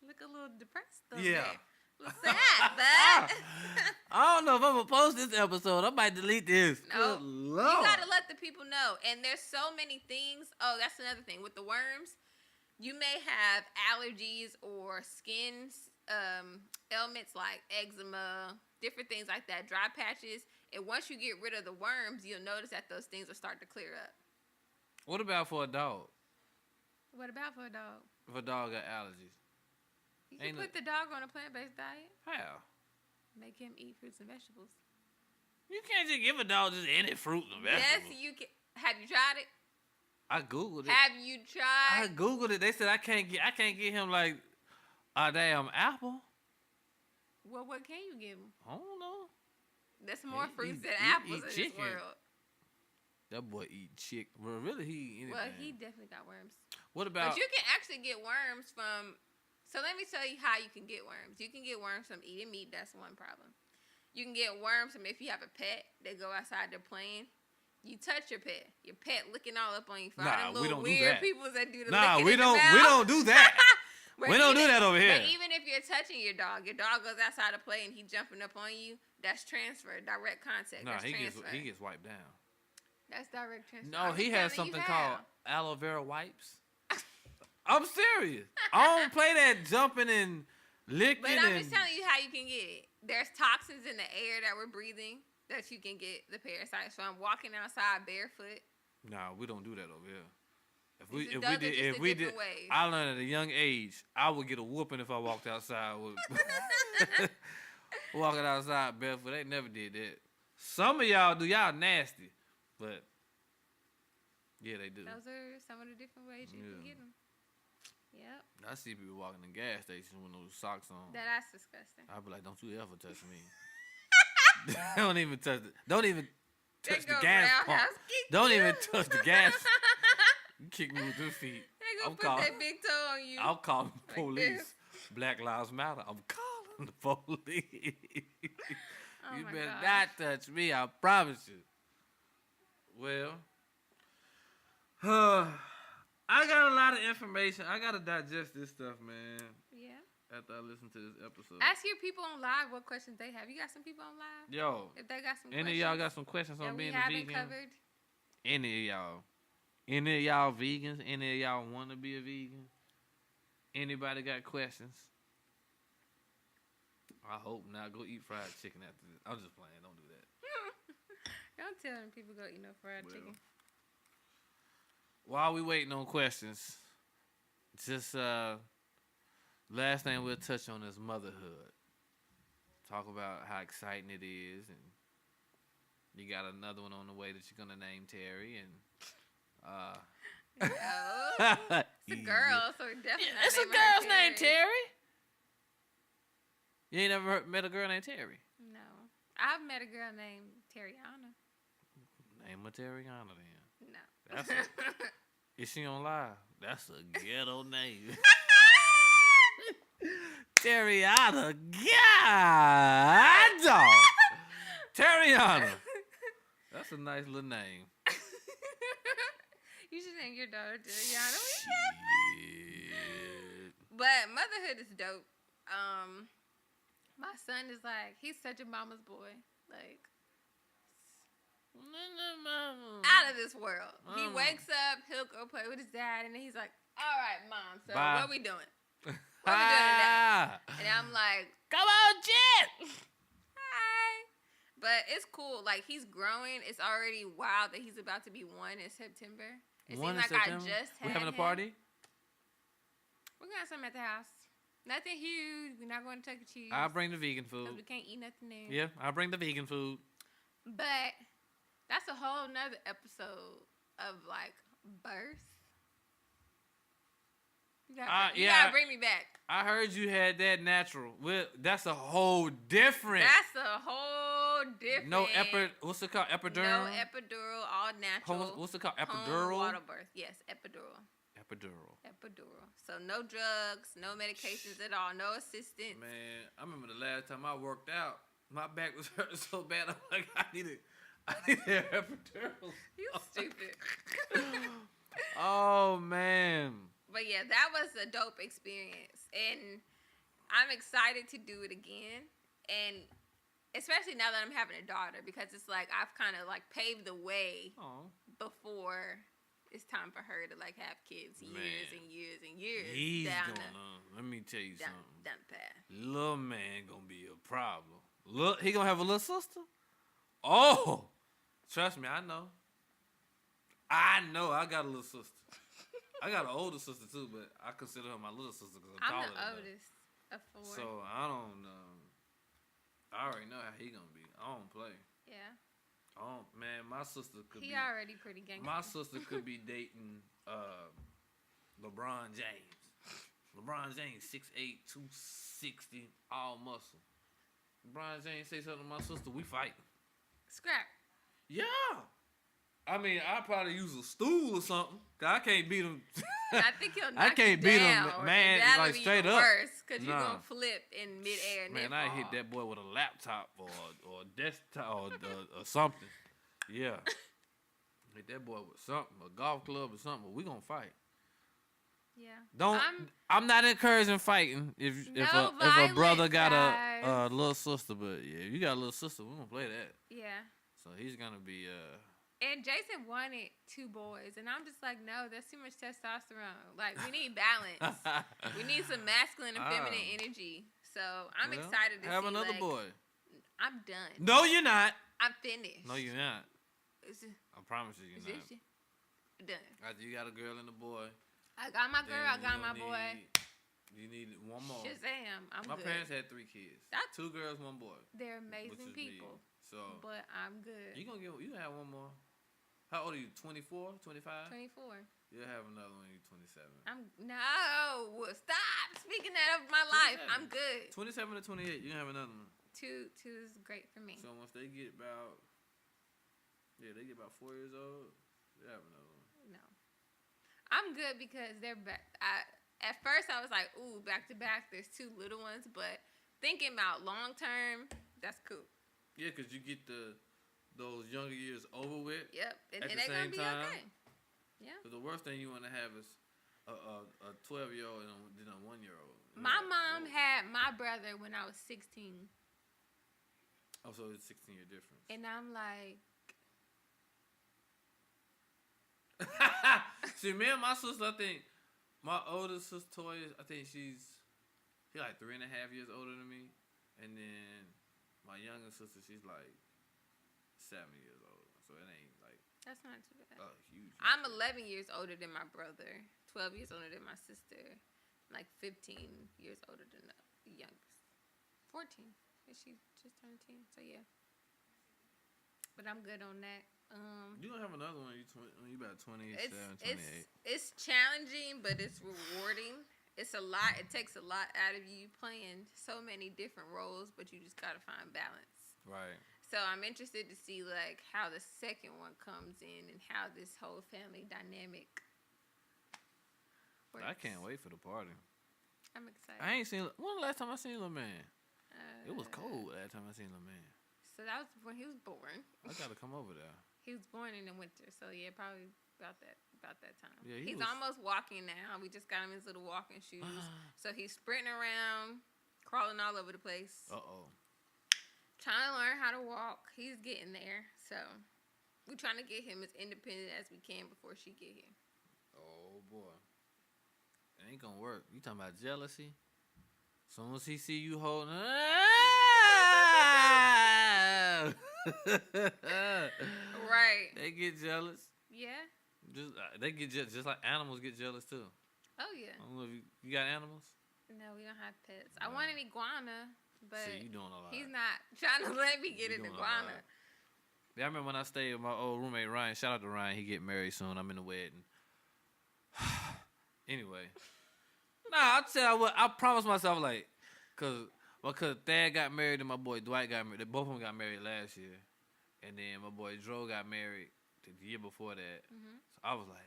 Look a little depressed though. Yeah. A little sad, but I don't know if I'm gonna post this episode. I might delete this. No. Good You Lord. gotta let the people know. And there's so many things. Oh, that's another thing. With the worms, you may have allergies or skin ailments like eczema, different things like that, dry patches. And once you get rid of the worms, you'll notice that those things will start to clear up. What about for a dog? What about for a dog? If a dog got allergies, You can put the dog on a plant-based diet. how? Make him eat fruits and vegetables. You can't just give a dog just any fruit and vegetables. Yes, you can. Have you tried it? I googled it. Have you I tried? googled it. They said I can't get him like a damn apple. Well, what can you give him? I don't know. There's more He fruits than eat apples in this chicken. world. That boy eat chicken. Well, really, he eat anything. Well, he definitely got worms. What about? But you can actually get worms from. So let me tell you how you can get worms. You can get worms from eating meat. That's one problem. You can get worms from if you have a pet. They go outside, they're playing. You touch your pet licking all up on you. For all them we little don't do weird that. people that do the Nah, licking we in the don't. mouth. We don't do that. But We don't do that over here. But even if you're touching your dog goes outside to play and he jumping up on you. That's transfer, direct contact. No, That's he transfer. gets wiped down. That's direct transfer. No, I'm he just has telling you something how. called aloe vera wipes. I'm serious. I don't play that jumping and licking. But I'm and just telling you how you can get it. There's toxins in the air that we're breathing that you can get the parasites from. Walking outside barefoot. No, we don't do that over here. It does it just in different ways. I learned at a young age. I would get a whooping if I walked outside with walking outside barefoot. They never did that. Some of y'all do. Y'all nasty, but yeah, they do. Those are some of the different ways you can get them. Yep. I see people walking in gas stations with those socks on. That's disgusting. I'll be like, don't you ever touch me. Don't even touch it. Don't even touch the gas pump. Don't even touch the gas. You kick me with your feet. They gonna put that big toe on you. I'm calling the Like police. this. Black Lives Matter. I'm calling the police. Oh You my better gosh. not touch me. I promise you. Well, I got a lot of information. I gotta digest this stuff, man. Yeah. After I listen to this episode. Ask your people on live what questions they have. You got some people on live? Yo, If they got some any questions of y'all got some questions that on we being a haven't vegan? covered? Any of y'all vegans? Any of y'all want to be a vegan? Anybody got questions? I hope not. Go eat fried chicken after this. I'm just playing. Don't do that. Don't tell them people go eat no fried chicken. While we waiting on questions, just last thing we'll touch on is motherhood. Talk about how exciting it is, and you got another one on the way that you're gonna name Terry, and No. It's a girl, so definitely not it's a name her girl's name Terry. You ain't never met a girl named Terry? No. I've met a girl named Terriana. Name her Terriana then. No. That's is she on live? That's a ghetto name. Terriana. God dog. Terriana. That's a nice little name. You should name your daughter Terriana. Shit. But motherhood is dope. My son is like, he's such a mama's boy. Like, out of this world. He wakes up, he'll go play with his dad, and then he's like, all right, Mom, so Bye. what we doing? What we doing today? And I'm like, come on, Jet. Hi. But it's cool. Like, he's growing. It's already wild that he's about to be 1 in September. It seems like I just had We having a him. party? We're going to have something at the house. Nothing huge. We're not going to Chuck E. Cheese. I'll bring the vegan 'cause food. we can't eat nothing there. Yeah, I'll bring the vegan food. But that's a whole nother episode of, like, birth. You gotta bring me back. I heard you had that natural. Well, that's a whole different. That's a whole different. No what's it called? Epidural? No epidural, all natural. What's it called? Home Epidural? water birth. Yes, epidural. Epidural. So no drugs, no medications at all, no assistance. Man, I remember the last time I worked out, my back was hurting so bad. I'm like, I needed epidural. You stupid. Oh man. But yeah, that was a dope experience. And I'm excited to do it again. And especially now that I'm having a daughter, because it's like I've kind of like paved the way before it's time for her to like have kids years and years and years. He's down let me tell you down, something. down the path. Little man gonna be a problem. Look, he gonna have a little sister? Oh, trust me, I know. I got a little sister. I got an older sister too, but I consider her my little sister because I'm taller the than her. oldest of 4. So I don't. I already know how he gonna be. I don't play. Yeah. Oh man, my sister could He be. already pretty gangster. My sister could be dating LeBron James. LeBron James, 6'8", 260, all muscle. LeBron James say something to my sister, we fight. Scrap. Yeah. I mean, I'll probably use a stool or something. Cause I can't beat him. I think he'll knock I can't you beat down, him, or man, that'll like be straight even up. worse, because you're Nah. going to flip in midair and Man, then I fall. hit that boy with a laptop or a desktop or something. Yeah. Hit that boy with something, a golf club or something. But we gonna fight. Yeah. I'm not encouraging fighting if a brother got a little sister, but yeah, if you got a little sister, we're gonna play that. Yeah. So he's gonna be And Jason wanted 2 boys, and I'm just like, no, that's too much testosterone. Like, we need balance. We need some masculine and feminine energy. So I'm excited to have see, another like, boy. I'm done. No, you're not. I'm finished. No, you're not. It's just, I promise you, you're not. done. After you got a girl and a boy. I got my girl. I got my boy. You need one more. Shazam. I'm My good. parents had 3 kids. 2 girls, 1 boy. They're which amazing is people. me. So But I'm good. you have one more. How old are you? 24, 25? 24. You'll have another one. You're 27. No. Stop speaking that of my life. 27. I'm good. 27 to 28. You have another one. 2 is great for me. So once they get about, they get about 4 years old, they have another one. No. I'm good because they're back. At first, I was like, ooh, back to back. There's 2 little ones. But thinking about long term, that's cool. Yeah, because you get those younger years over with. Yep. And At the they're going same to be time, okay. Yeah. Because the worst thing you want to have is a 12-year-old and then a 1-year-old. My mom had my brother when I was 16. Oh, so it's a 16-year difference. And I'm like, See, me and my sister, I think my oldest sister Toya, I think she's like 3.5 years older than me, and then my younger sister, she's like 7 years older. So it ain't like that's not too bad. huge. I'm 11 years older than my brother, 12 years older than my sister, like 15 years older than the youngest. 14. And she just turned 10. So yeah. But I'm good on that. You don't have another one. You about 27, 28. It's challenging, but it's rewarding. It's a lot. It takes a lot out of you playing so many different roles, but you just gotta find balance. Right. So I'm interested to see like how the second one comes in and how this whole family dynamic works. I can't wait for the party. I'm excited. I ain't seen. When the last time I seen Lil Man? It was cold last time I seen Lil Man. So that was when he was born. I gotta come over there. He was born in the winter, so yeah, probably about that time. Yeah, he's almost walking now. We just got him his little walking shoes, so he's sprinting around, crawling all over the place. Trying to learn how to walk. He's getting there, so we're trying to get him as independent as we can before she get here. Oh boy, it ain't gonna work. You talking about jealousy? Soon as he see you holding, Right. They get jealous. Yeah. They get just like animals get jealous too. Oh yeah. I don't know if you got animals. No, we don't have pets. I want an iguana, but See, you doing a lot. he's not trying to let me get an iguana. Yeah, I remember when I stayed with my old roommate Ryan. Shout out to Ryan. He get married soon. I'm in the wedding. Anyway, I'll tell you what. I promised myself like, cause Thad got married and my boy Dwight got married. They both of them got married last year, and then my boy Dro got married the year before that. Mm-hmm. So I was like,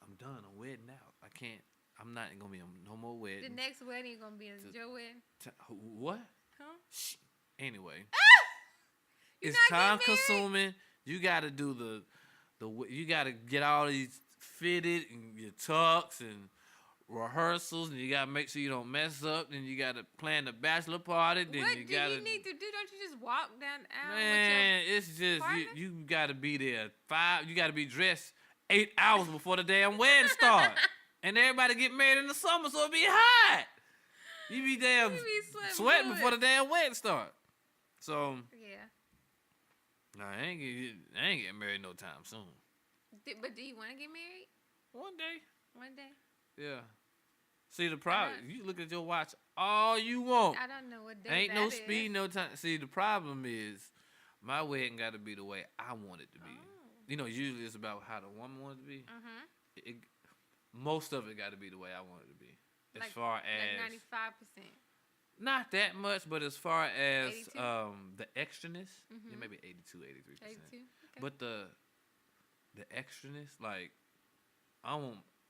I'm done. I'm wedding out. I can't. I'm not gonna be on no more wedding. The next wedding is gonna be a Joe wedding. What? Huh? Shh. Anyway, You're it's not time getting married? consuming. You got to do the. You got to get all these fitted and your tux and rehearsals, and you got to make sure you don't mess up. Then you got to plan the bachelor party. Then What you do got you need to do? Don't you just walk down the aisle? Man, it's just partner? you got to be there 5. You got to be dressed 8 hours before the damn wedding start, and everybody get married in the summer, so it be hot. You be damn You be sweating bullets. before the damn wedding start. So Yeah. Nah, I ain't getting married no time soon. But do you want to get married? One day. One day? Yeah. See, the problem, you look at your watch all you want. I don't know what day Ain't that no is. speed, no time. See, the problem is my wedding got to be the way I want it to be. Oh. You know, usually it's about how the woman wants it to be. Mm-hmm. Most of it got to be the way I want it to be. As Like, far as... Like 95%. Not that much, but as far as 82? The extraness, Mm-hmm. yeah, maybe 82, 83%. 82? Okay. But the extraness, like,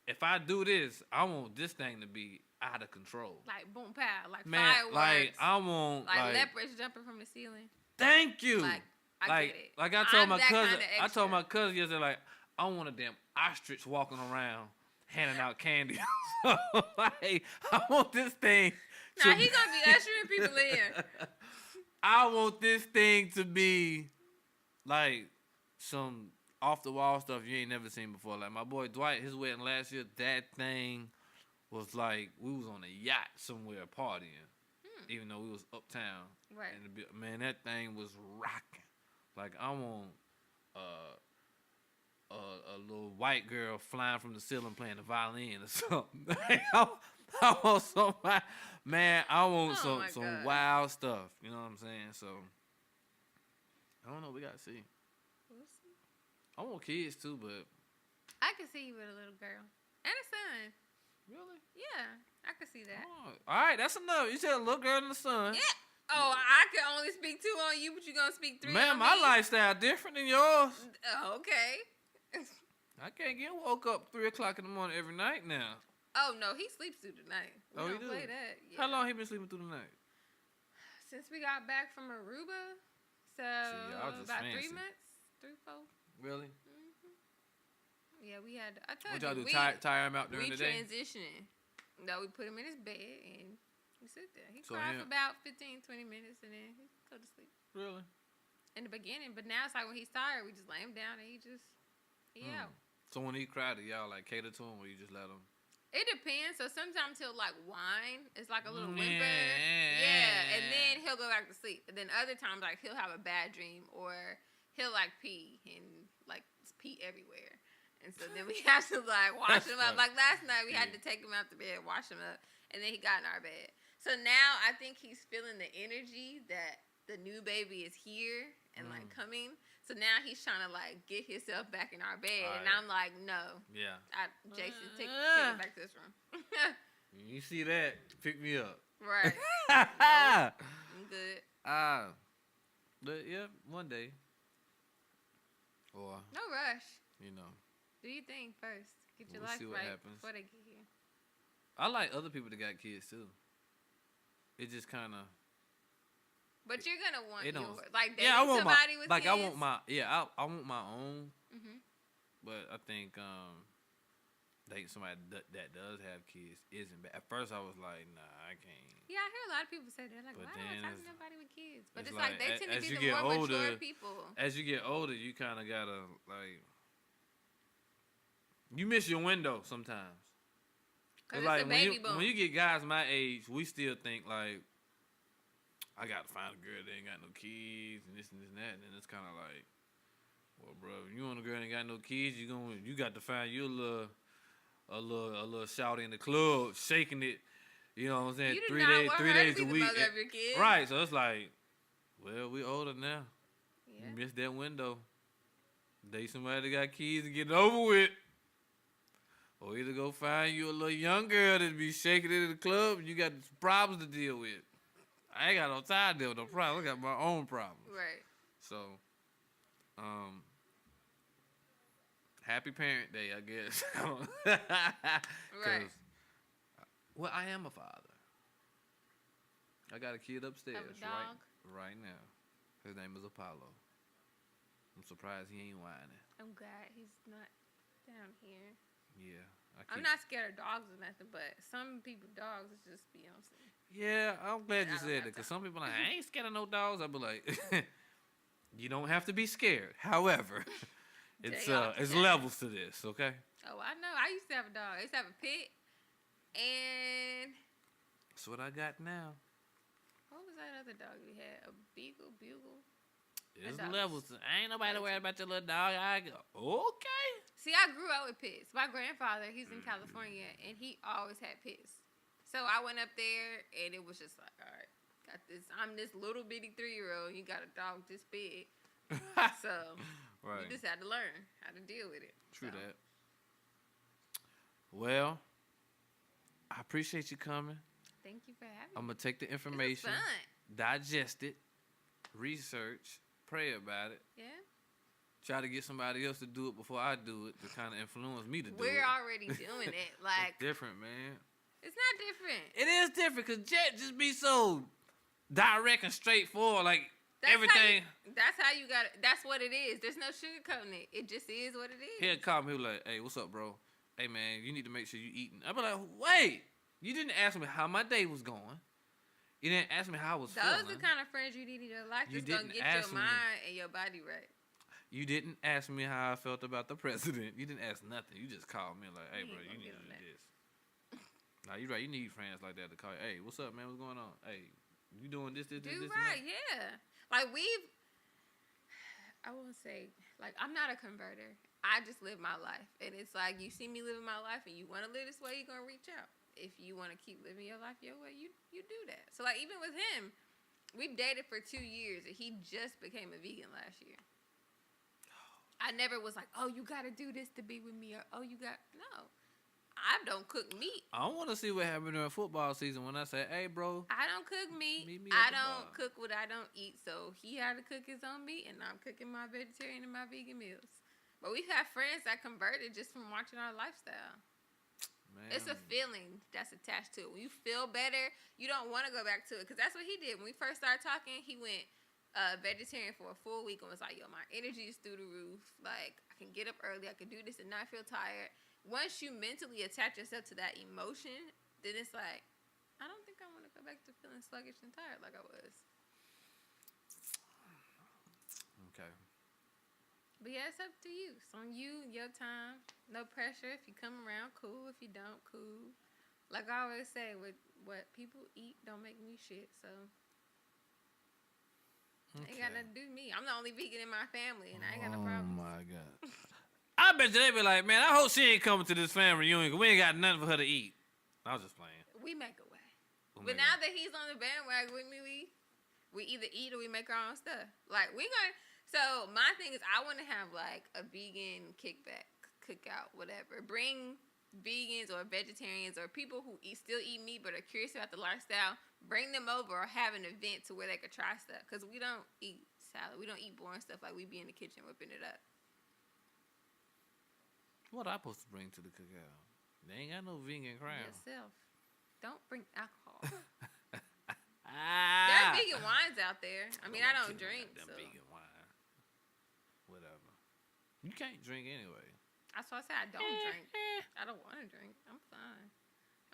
if I do this, I want this thing to be out of control. Like boom pow, like Man, fireworks. like I want like leopards jumping from the ceiling. Thank you. Like I get it. Like I told I'm my that cousin, kinda I extra. told my cousin yesterday, like, I want a damn ostrich walking around handing out candy. So, like, I want this thing. Nah, he gonna be ushering people in. I want this thing to be like some off the wall stuff you ain't never seen before. Like my boy Dwight, his wedding last year, that thing was like we was on a yacht somewhere partying, even though we was uptown. Right. And man, that thing was rocking. Like I want a little white girl flying from the ceiling playing the violin or something. I want somebody, man. I want some God. wild stuff. You know what I'm saying? So I don't know. We gotta see. We'll see. I want kids too, but I can see you with a little girl and a son. really, Yeah, I can see that. oh, all right, that's enough. You said a little girl and a son. Yeah. Oh, I can only speak 2 on you, but you gonna speak 3 Man, on my me? lifestyle different than yours. Okay. I can't get woke up 3 o'clock in the morning every night now. Oh no, he sleeps through the night. We Oh, he don't do? play that. Yeah. How long he been sleeping through the night? Since we got back from Aruba, so y'all just about fancy. 3 months, 3, 4. Really? Yeah, we had. I told What y'all you, do? Tire him out during we the day? transitioning. No, we put him in his bed and we sit there. He So cried him- for about 15, 20 minutes and then he go to sleep. Really? In the beginning, but now it's like when he's tired, we just lay him down and he out. So when he cried, do y'all like cater to him, or you just let him? It depends. So sometimes he'll like whine. It's like a little Yeah. whimper. Yeah. And then he'll go back to sleep. And then other times like he'll have a bad dream or he'll like pee and like pee everywhere. And so then we have to like wash him up. Like last night we had to take him out the bed, wash him up, and then he got in our bed. So now I think he's feeling the energy that the new baby is here and like coming. So now he's trying to like get himself back in our bed, and I'm like, no. Yeah. Jason, take him back to this room. You see that? Pick me up. Right. I'm good. But yeah, one day. Or No rush. you know, Do your thing first. Get your We'll life see what right happens. before they get here. I like other people that got kids too. It just kind of. But you're gonna want It don't- yours. Like dating Yeah, I want somebody my with like. kids. I want my I want my own. Mhm. But I think dating somebody that does have kids isn't bad. At first, I was like, nah, I can't. Yeah, I hear a lot of people say they're like, But why then don't I talk it's- to nobody with kids? But it's it's like like, they tend to as be you the get more mature older, people. As you get older, you kind of gotta like. You miss your window sometimes. Cause like it's a baby boom. when you get guys my age, we still think like, I gotta find a girl that ain't got no kids and this and that, and then it's kind of like, well, bro, if you want a girl that ain't got no kids, you got to find you a little shouty in the club, shaking it. You know what I'm saying? You do 3 not days, want 3 her to days be a the week. mother of your kids. Right, so it's like, well, we older now. Yeah. You missed that window. Date somebody that got kids and get it over with. Or either go find you a little young girl that be shaking it in the club and you got problems to deal with. I ain't got no time to deal with no problems. I got my own problems. Right. So, happy Parent Day, I guess. Right. Well, I am a father. I got a kid upstairs Have a dog? right now. His name is Apollo. I'm surprised he ain't whining. I'm glad he's not down here. Yeah. I'm not scared of dogs or nothing, but some people dogs is just be on some. Yeah, I'm glad I you don't said have that, because time. some people are like, I ain't scared of no dogs. I'll be like, you don't have to be scared. However, it's levels to this, okay? Oh, I know. I used to have a dog. I used to have a pit, and That's what I got now. what was that other dog we had? A bugle. There's Adults. levels. Ain't nobody worried about your little dog. I go, okay. See, I grew up with pits. My grandfather, he's in California, and he always had pits. So I went up there, and it was just like, all right, got this. I'm this little bitty 3-year-old. You got a dog this big. So Right. you just had to learn how to deal with it. True So, that. Well, I appreciate you coming. Thank you for having I'm me. gonna take the It was information, fun. digest it, research, pray about it, Yeah. try to get somebody else to do it before I do it to kind of influence me to do it. We're already doing it. Like, It's different, man. it's not different. It is different because Jet just be so direct and straightforward. Like That's everything. That's how you got it. That's what it is. There's no sugarcoating it. It just is what it is. He'll call me, he'll be like, hey, what's up, bro? Hey, man, you need to make sure you eating. I be like, wait, you didn't ask me how my day was going. You didn't ask me how I was Those feeling. are the kind of friends you need in your life You that's going to didn't get ask your me. mind and your body right. You didn't ask me how I felt about the president. You didn't ask nothing. You just called me like, hey, We bro, ain't you gonna need get to on do that. this. Nah, you're right. You need friends like that to call you. Hey, what's up, man? What's going on? Hey, you doing this, Do this, and right, that? yeah. Like I won't say, like, I'm not a converter. I just live my life. And it's like, you see me living my life and you want to live this way, you're going to reach out. If you want to keep living your life your way, you do that. So, like, even with him, we've dated for 2 years and he just became a vegan last year. I never was like, oh, you got to do this to be with me. Or, oh, you got, no. I don't cook meat. I want to see what happened during football season when I say, hey, bro. I don't cook meat. Meet me I at the don't bar. cook what I don't eat. So he had to cook his own meat, and I'm cooking my vegetarian and my vegan meals. But we've had friends that converted just from watching our lifestyle. Man. It's a feeling that's attached to it. When you feel better, you don't want to go back to it. Because that's what he did. When we first started talking, he went vegetarian for a full week and was like, yo, my energy is through the roof. Like, I can get up early. I can do this and not feel tired. Once you mentally attach yourself to that emotion, then it's like, I don't think I want to go back to feeling sluggish and tired like I was. Okay. But yeah, it's up to you. It's on you, your time. No pressure. If you come around, cool. If you don't, cool. Like I always say, what people eat don't make me shit. So ain't got nothing to do with me. I'm the only vegan in my family, and I ain't got no Oh problem. my God. I bet you they be like, man, I hope she ain't coming to this family reunion because we ain't got nothing for her to eat. I was just playing. We make a way. We'll But make now it. that he's on the bandwagon with me, we either eat or we make our own stuff. Like, we gonna... So, my thing is, I want to have, like, a vegan kickback, cookout, whatever. Bring vegans or vegetarians or people who still eat meat but are curious about the lifestyle. Bring them over or have an event to where they could try stuff. Because we don't eat salad. We don't eat boring stuff like we be in the kitchen whipping it up. What I supposed to bring to the cookout? They ain't got no vegan crown. Yourself. Don't bring alcohol. Ah. There are vegan wines out there. I mean, I don't drink, Them so... vegan wine. Whatever. You can't drink anyway. That's why I said I don't drink. I don't want to drink. I'm fine.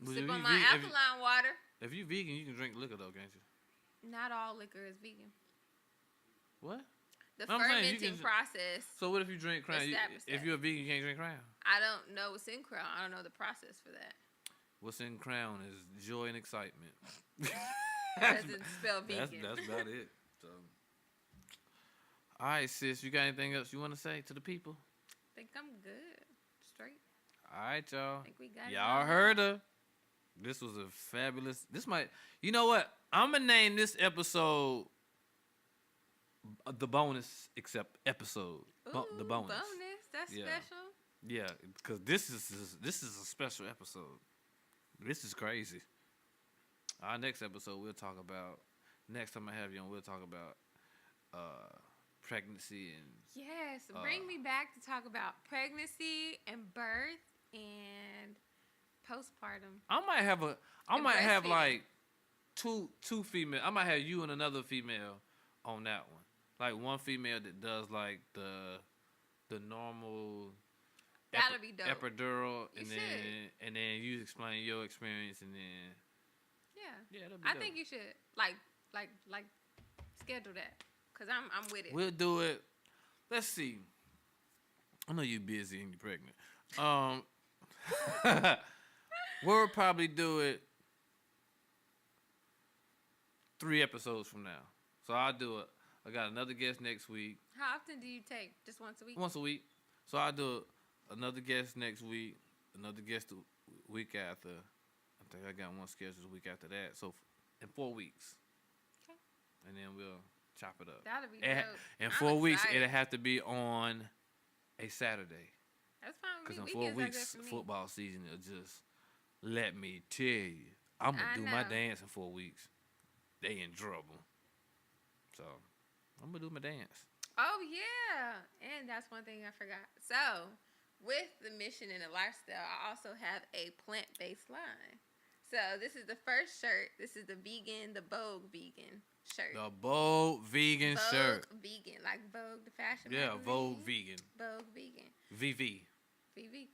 Well, Sip if on you my ve- if you- alkaline water. If you vegan, you can drink liquor though, can't you? Not all liquor is vegan. What? The I'm saying you fermenting can- process, So what if you drink crown? Established If that. you're a vegan, you can't drink crown. I don't know what's in Crown. I don't know the process for that. What's in crown is joy and excitement. Doesn't spell vegan. That's about it. So, all right, sis, you got anything else you want to say to the people? Think I'm good. Straight. All right, y'all. Think we got it Y'all all. heard her. This was a fabulous. This might. You know what? I'm gonna name this episode the bonus except episode. The Ooh, bonus. That's Yeah. special. Yeah, because this is a special episode. This is crazy. Our next episode, we'll talk about. Next time I have you on, we'll talk about pregnancy and Yes. Bring me back to talk about pregnancy and birth and postpartum. I might have And have breastfeeding. like two female. I might have you and another female on that one. Like one female that does like the normal That'll be dope. epidural, You and should. then you explain your experience, and then Yeah. that'll be I dope. think you should like schedule that because I'm with it. We'll do it. Let's see. I know you're busy and you're pregnant. We'll probably do it 3 episodes from now. So I got another guest next week. How often do you take? Just once a week? Once a week. So I do another guest next week, another guest the week after. I think I got one scheduled the week after that. So in 4 weeks. Okay. And then we'll chop it up. That'll be And dope. in I'm 4 weeks, excited. it'll have to be on a Saturday. That's fine with Because me. in 4 Weekends are weeks, good for me. football season will just, let me tell you, I'm going I to do my know. dance in 4 weeks. They in trouble. So, I'm going to do my dance. Oh, yeah. And that's one thing I forgot. So, with the mission and the lifestyle, I also have a plant-based line. So, this is the first shirt. This is the Vogue vegan shirt. The Vogue vegan Vogue shirt. vegan. Like Vogue, the fashion Yeah, magazine. Vogue vegan. Vogue vegan. VV. VV.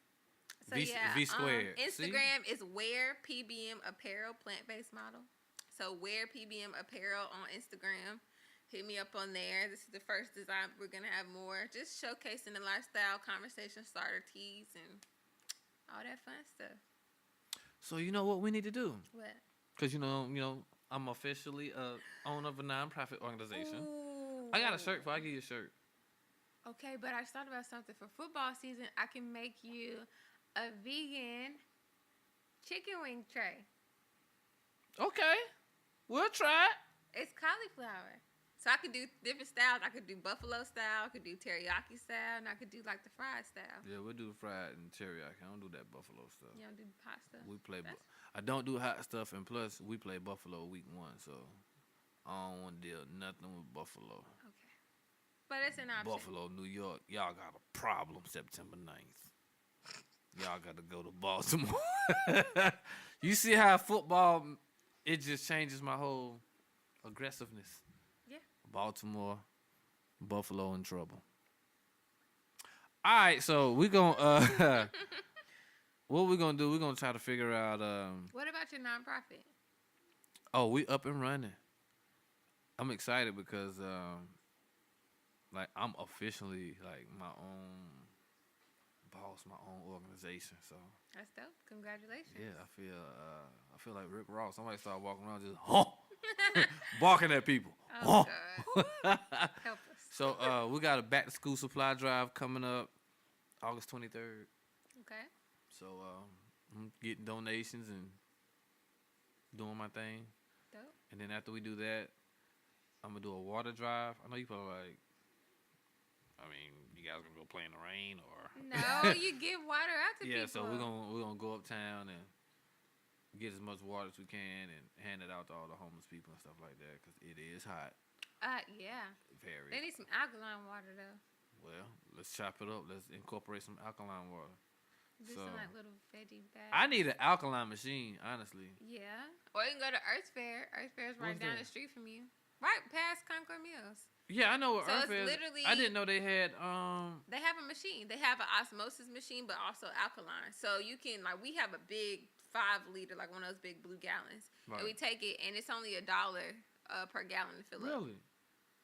So, V- yeah. V squared. See? Instagram is Wear PBM Apparel, plant-based model. So, Wear PBM Apparel on Instagram. Hit me up on there. This is the first design. We're going to have more. Just showcasing the lifestyle, conversation starter tees, and all that fun stuff. So, you know what we need to do? What? Because, you know, I'm officially owner of a nonprofit organization. Ooh. I got a shirt for I give you a shirt. Okay, but I thought about something for football season. I can make you a vegan chicken wing tray. Okay. We'll try it. It's cauliflower. So I could do different styles. I could do buffalo style. I could do teriyaki style. And I could do like the fried style. Yeah, we'll do fried and teriyaki. I don't do that buffalo stuff. You don't do hot stuff? We play. I don't do hot stuff, and plus we play Buffalo week 1, so I don't want to deal nothing with Buffalo. Okay. But it's an option. Buffalo, New York, y'all got a problem September 9th. Y'all got to go to Baltimore. You see how football, it just changes my whole aggressiveness. Yeah. Baltimore, Buffalo in trouble. All right, so we're going to, what we're going to do, we're going to try to figure out. What about your nonprofit? Oh, we up and running. I'm excited because, like, I'm officially, like, my own boss, my own organization, so. That's dope. Congratulations. Yeah, I feel like Rick Ross. Somebody start walking around just, barking at people. Oh, God. Help us. So we got a back to school supply drive coming up August 23rd. Okay. So I'm getting donations and doing my thing. Dope. And then after we do that, I'm gonna do a water drive. I know you probably like, I mean, you guys gonna go play in the rain or No, you give water out to people. yeah, so we're gonna go uptown and get as much water as we can and hand it out to all the homeless people and stuff like that because it is hot. Yeah. Very. They need some alkaline water though. Well, let's chop it up. Let's incorporate some alkaline water. Do So, some like little veggie bags. I need an alkaline machine, honestly. Yeah. Or you can go to Earth Fair. Earth Fair is right What's down that? the street from you. Right past Concord Mills. Yeah, I know what So Earth it's is. literally- I didn't know they had They have a machine. They have an osmosis machine, but also alkaline. So you can like we have a big 5 liter, like one of those big blue gallons, and we Right. take it, and it's only $1 per gallon to fill up. Really.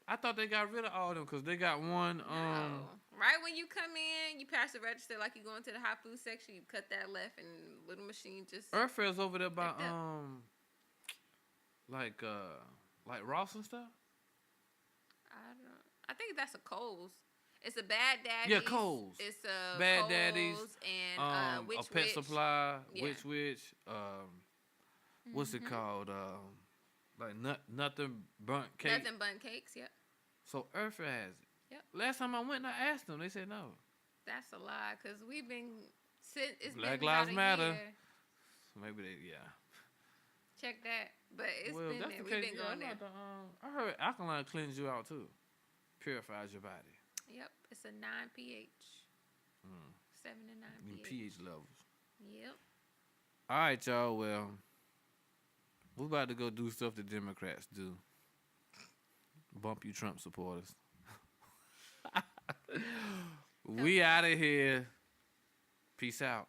I thought they got rid of all of them because they got one. No. Right when you come in, you pass the register like you go into the hot food section. You cut that left, and little machine just. Earth Fair's over there by Picked up. like Ross and stuff. I think that's a Kohl's. It's a Bad Daddy's. Yeah, Kohl's. It's a Bad Kohl's Daddy's, and a Witch pet Witch. supply, Yeah. Witch. What's it called? Like nothing burnt cake. Nothing bun cakes. Yep. So Earth Fair has it. Yep. Last time I went, and I asked them. They said no. That's a lie, cause we've been it's Black been Lives about a Matter. year. So maybe they Check that, but it's well, been that's there. the We've case. been Yeah, going there. I heard alkaline cleans you out too. Purifies your body. Yep, it's a 9 pH. 7 to 9 Your pH. pH levels. Yep. All right, y'all. Well, we're about to go do stuff the Democrats do. Bump you Trump supporters. We out of here. Peace out.